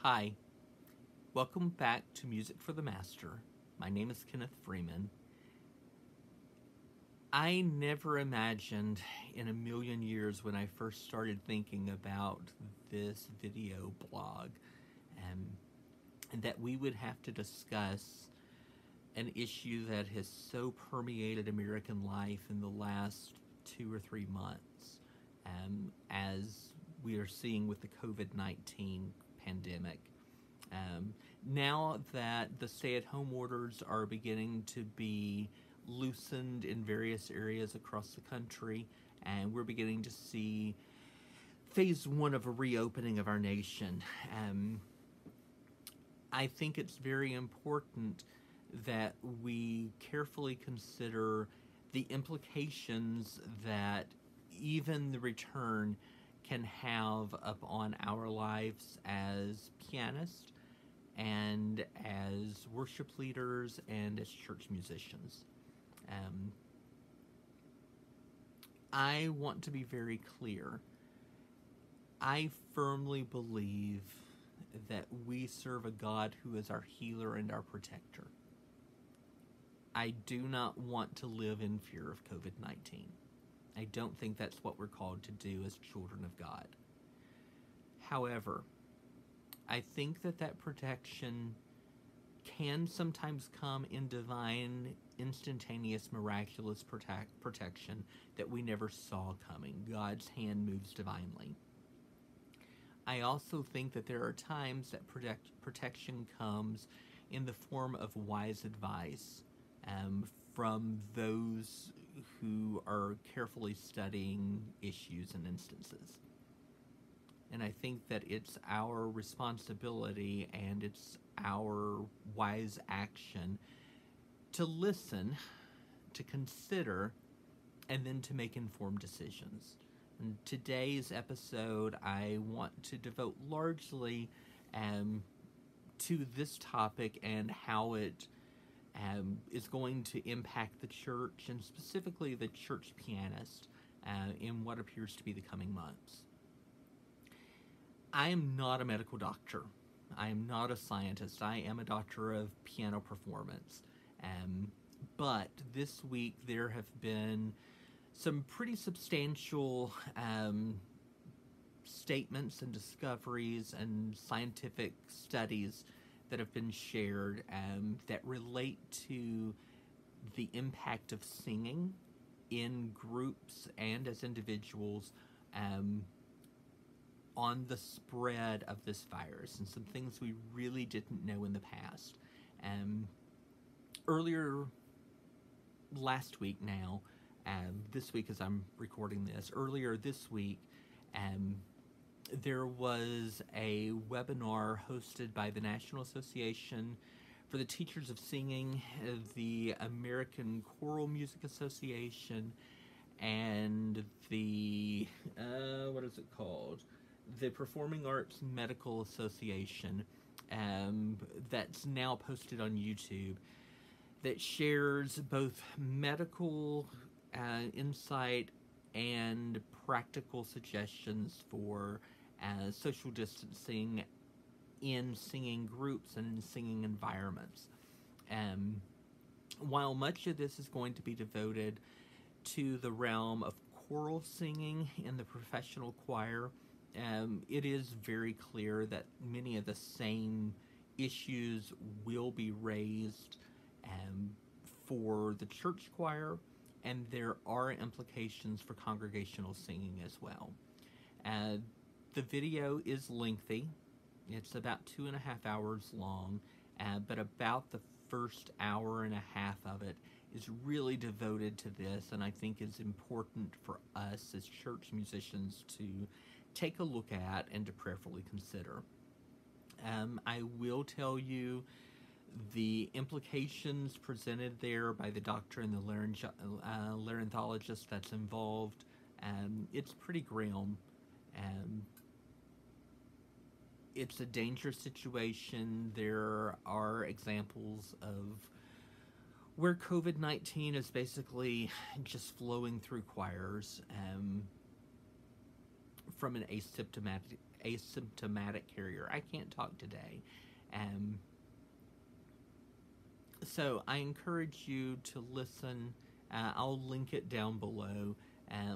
Hi, welcome back to Music for the Master. My name is Kenneth Freeman. I never imagined in a million years when I first started thinking about this video blog and that we would have to discuss an issue that has so permeated American life in the last 2 or 3 months, as we are seeing with the COVID-19 pandemic. Now that the stay-at-home orders are beginning to be loosened in various areas across the country, and we're beginning to see phase one of a reopening of our nation, I think it's very important that we carefully consider the implications that even the return can have upon our lives as pianists and as worship leaders and as church musicians. I want to be very clear. I firmly believe that we serve a God who is our healer and our protector. I do not want to live in fear of COVID-19. I don't think that's what we're called to do as children of God. However, I think that protection can sometimes come in divine, instantaneous, miraculous protection that we never saw coming. God's hand moves divinely. I also think that there are times that protection comes in the form of wise advice from those who are carefully studying issues and instances. And I think that it's our responsibility and it's our wise action to listen, to consider, and then to make informed decisions. In today's episode, I want to devote largely to this topic and how it is going to impact the church, and specifically the church pianist, in what appears to be the coming months. I am not a medical doctor. I am not a scientist. I am a doctor of piano performance. But this week there have been some pretty substantial statements and discoveries and scientific studies that have been shared that relate to the impact of singing in groups and as individuals on the spread of this virus, and some things we really didn't know in the past. Earlier last week now, this week as I'm recording this, earlier this week, there was a webinar hosted by the National Association for the Teachers of Singing, the American Choral Music Association, and the, what is it called? The Performing Arts Medical Association, that's now posted on YouTube, that shares both medical insight and practical suggestions for social distancing in singing groups and in singing environments. While much of this is going to be devoted to the realm of choral singing in the professional choir, it is very clear that many of the same issues will be raised for the church choir, and there are implications for congregational singing as well. The video is lengthy. It's about 2.5 hours long, but about the first hour and a half of it is really devoted to this, and I think is important for us as church musicians to take a look at and to prayerfully consider. I will tell you the implications presented there by the doctor and the laryngologist that's involved. It's pretty grim. It's a dangerous situation. There are examples of where COVID-19 is basically just flowing through choirs. from an asymptomatic carrier. I can't talk today. So I encourage you to listen. I'll link it down below.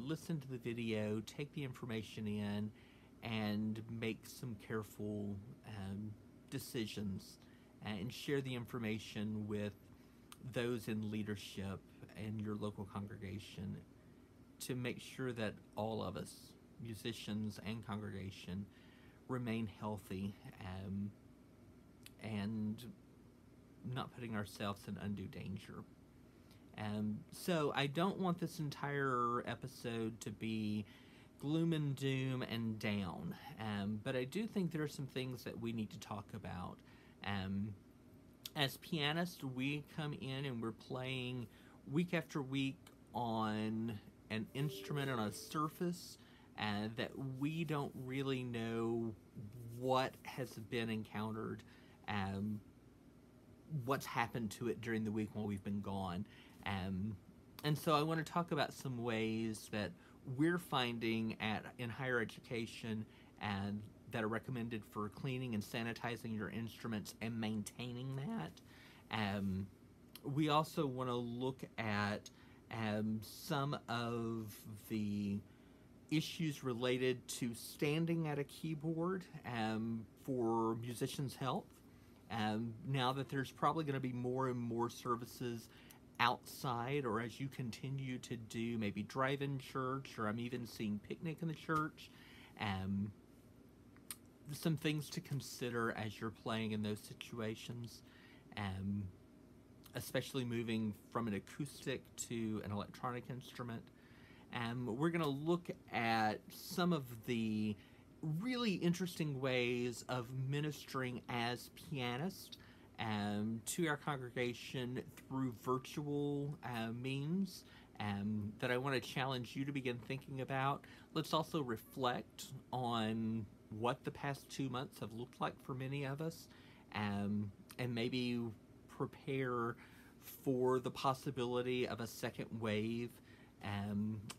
Listen to the video, take the information in, and make some careful decisions, and share the information with those in leadership and your local congregation to make sure that all of us, musicians and congregation, remain healthy and not putting ourselves in undue danger. So I don't want this entire episode to be gloom and doom and down, but I do think there are some things that we need to talk about. As pianists, we come in and we're playing week after week on an instrument on a surface that we don't really know what has been encountered, what's happened to it during the week while we've been gone. And so I want to talk about some ways that we're finding in higher education and that are recommended for cleaning and sanitizing your instruments and maintaining that. We also want to look at some of the issues related to standing at a keyboard for musicians' health. Now that there's probably going to be more and more services outside, or as you continue to do maybe drive-in church, or I'm even seeing picnic in the church. Some things to consider as you're playing in those situations, especially moving from an acoustic to an electronic instrument. We're going to look at some of the really interesting ways of ministering as pianists to our congregation through virtual means that I want to challenge you to begin thinking about. Let's also reflect on what the past 2 months have looked like for many of us, and maybe prepare for the possibility of a second wave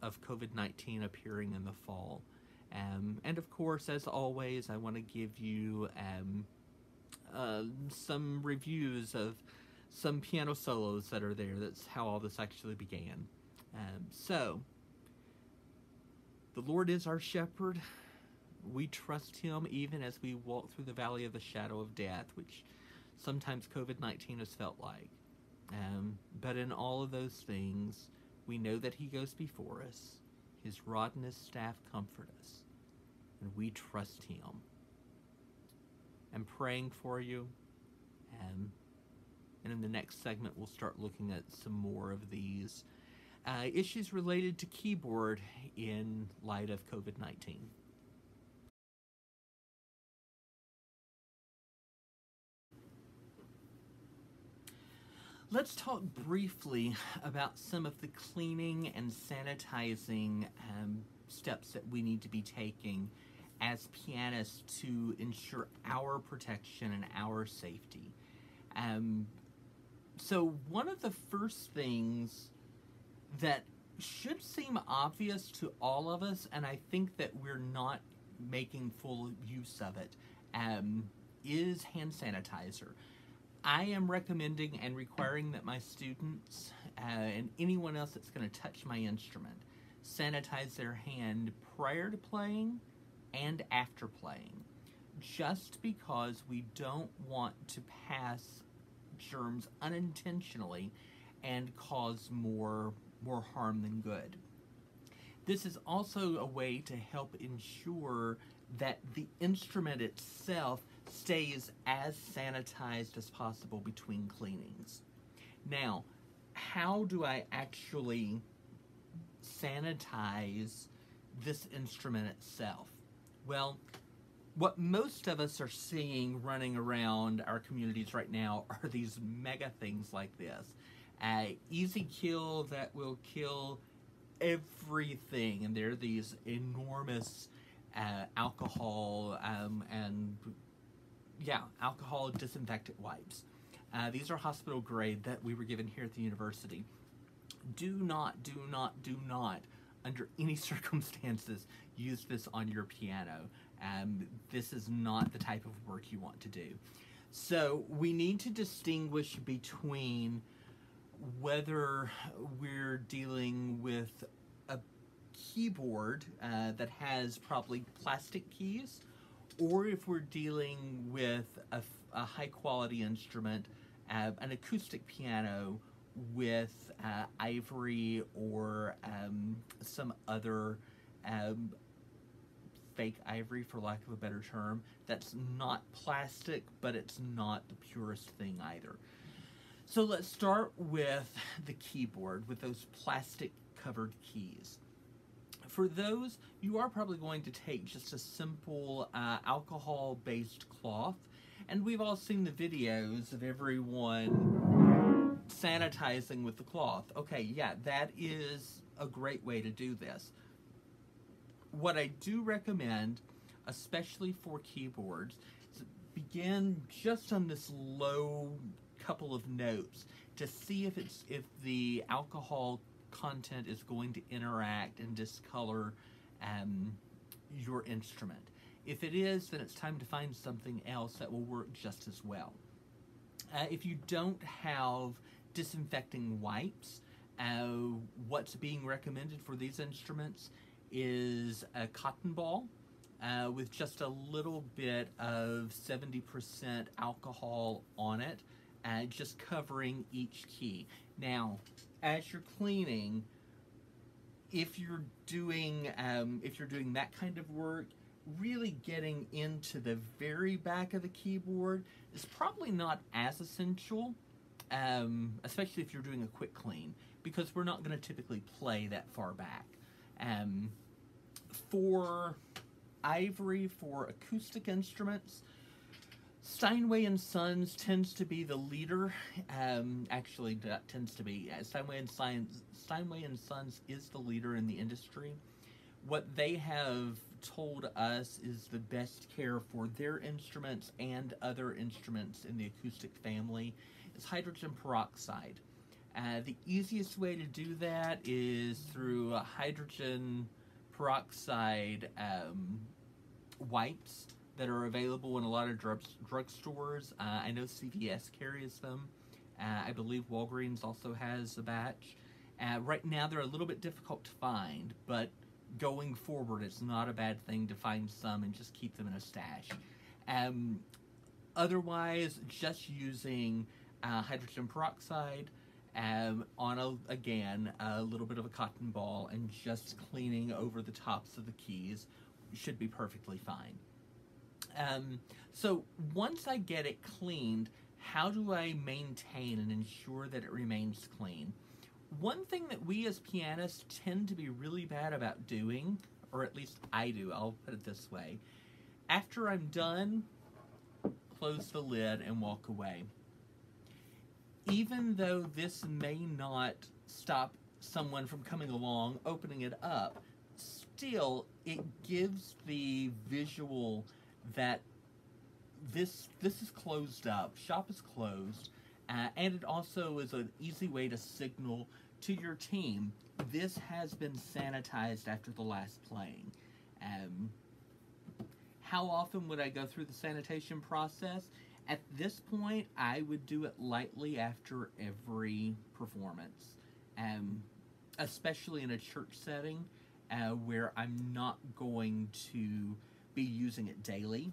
of COVID-19 appearing in the fall. And of course, as always, I want to give you some reviews of some piano solos that are there. That's how all this actually began. So, the Lord is our shepherd. We trust Him even as we walk through the valley of the shadow of death, which sometimes COVID-19 has felt like. But in all of those things, we know that He goes before us. His rod and His staff comfort us, and we trust Him. I'm praying for you, and in the next segment we'll start looking at some more of these issues related to keyboard in light of COVID-19. Let's talk briefly about some of the cleaning and sanitizing steps that we need to be taking as pianists to ensure our protection and our safety. So one of the first things that should seem obvious to all of us, and I think that we're not making full use of it, is hand sanitizer. I am recommending and requiring that my students and anyone else that's going to touch my instrument sanitize their hand prior to playing and after playing, just because we don't want to pass germs unintentionally and cause more harm than good. This is also a way to help ensure that the instrument itself stays as sanitized as possible between cleanings. Now, how do I actually sanitize this instrument itself? Well, what most of us are seeing running around our communities right now are these mega things like this. Easy kill that will kill everything, and they're these enormous alcohol alcohol disinfectant wipes. These are hospital grade that we were given here at the university. Do not under any circumstances, use this on your piano. This is not the type of work you want to do. So we need to distinguish between whether we're dealing with a keyboard that has probably plastic keys, or if we're dealing with a high-quality instrument, an acoustic piano with ivory or some other fake ivory, for lack of a better term, that's not plastic, but it's not the purest thing either. So let's start with the keyboard, with those plastic covered keys. For those, you are probably going to take just a simple alcohol-based cloth, and we've all seen the videos of everyone sanitizing with the cloth. Okay, yeah, that is a great way to do this. What I do recommend, especially for keyboards, is begin just on this low couple of notes to see if the alcohol content is going to interact and discolor your instrument. If it is, then it's time to find something else that will work just as well. If you don't have disinfecting wipes, what's being recommended for these instruments is a cotton ball with just a little bit of 70% alcohol on it, just covering each key. Now, as you're cleaning, if you're doing that kind of work, really getting into the very back of the keyboard is probably not as essential, especially if you're doing a quick clean, because we're not going to typically play that far back. For ivory, for acoustic instruments, Steinway Sons tends to be the leader. Actually, that tends to be. Steinway Sons is the leader in the industry. What they have told us is the best care for their instruments and other instruments in the acoustic family is hydrogen peroxide. The easiest way to do that is through hydrogen peroxide wipes that are available in a lot of drugstores. I know CVS carries them. I believe Walgreens also has a batch. Right now they're a little bit difficult to find, but going forward it's not a bad thing to find some and just keep them in a stash. Otherwise, just using hydrogen peroxide on again a little bit of a cotton ball and just cleaning over the tops of the keys should be perfectly fine. So once I get it cleaned, how do I maintain and ensure that it remains clean? One thing that we as pianists tend to be really bad about doing, or at least I do, I'll put it this way, after I'm done, close the lid and walk away. Even though this may not stop someone from coming along, opening it up, still it gives the visual that this is closed up, shop is closed, and it also is an easy way to signal to your team this has been sanitized after the last playing. How often would I go through the sanitation process? At this point, I would do it lightly after every performance, especially in a church setting where I'm not going to be using it daily.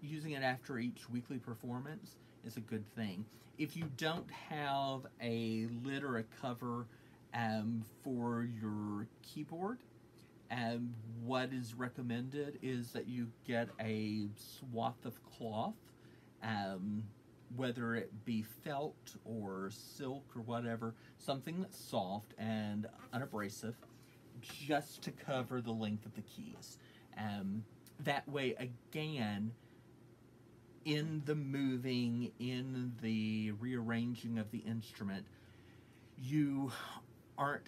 Using it after each weekly performance is a good thing. If you don't have a lid or a cover for your keyboard, what is recommended is that you get a swath of cloth, whether it be felt or silk or whatever, something that's soft and unabrasive, just to cover the length of the keys. That way, again, in the moving, in the rearranging of the instrument, you aren't,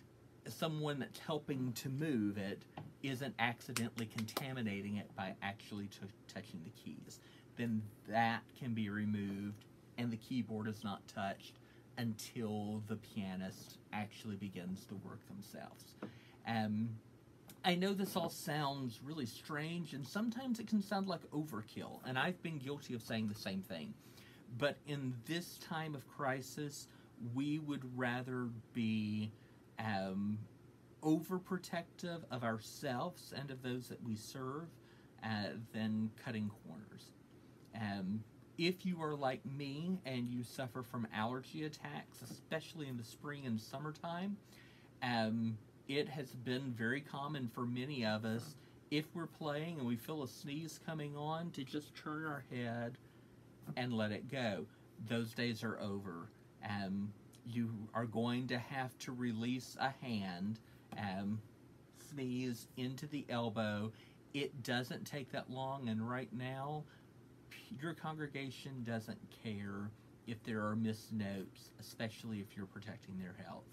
someone that's helping to move it isn't accidentally contaminating it by actually touching the keys. Then that can be removed and the keyboard is not touched. until the pianist actually begins to work themselves. I know this all sounds really strange, and sometimes it can sound like overkill, and I've been guilty of saying the same thing. But in this time of crisis, we would rather be overprotective of ourselves and of those that we serve than cutting corners. If you are like me and you suffer from allergy attacks, especially in the spring and summertime, it has been very common for many of us, if we're playing and we feel a sneeze coming on, to just turn our head and let it go. Those days are over. You are going to have to release a hand, sneeze into the elbow. It doesn't take that long, and right now, your congregation doesn't care if there are missed notes, especially if you're protecting their health.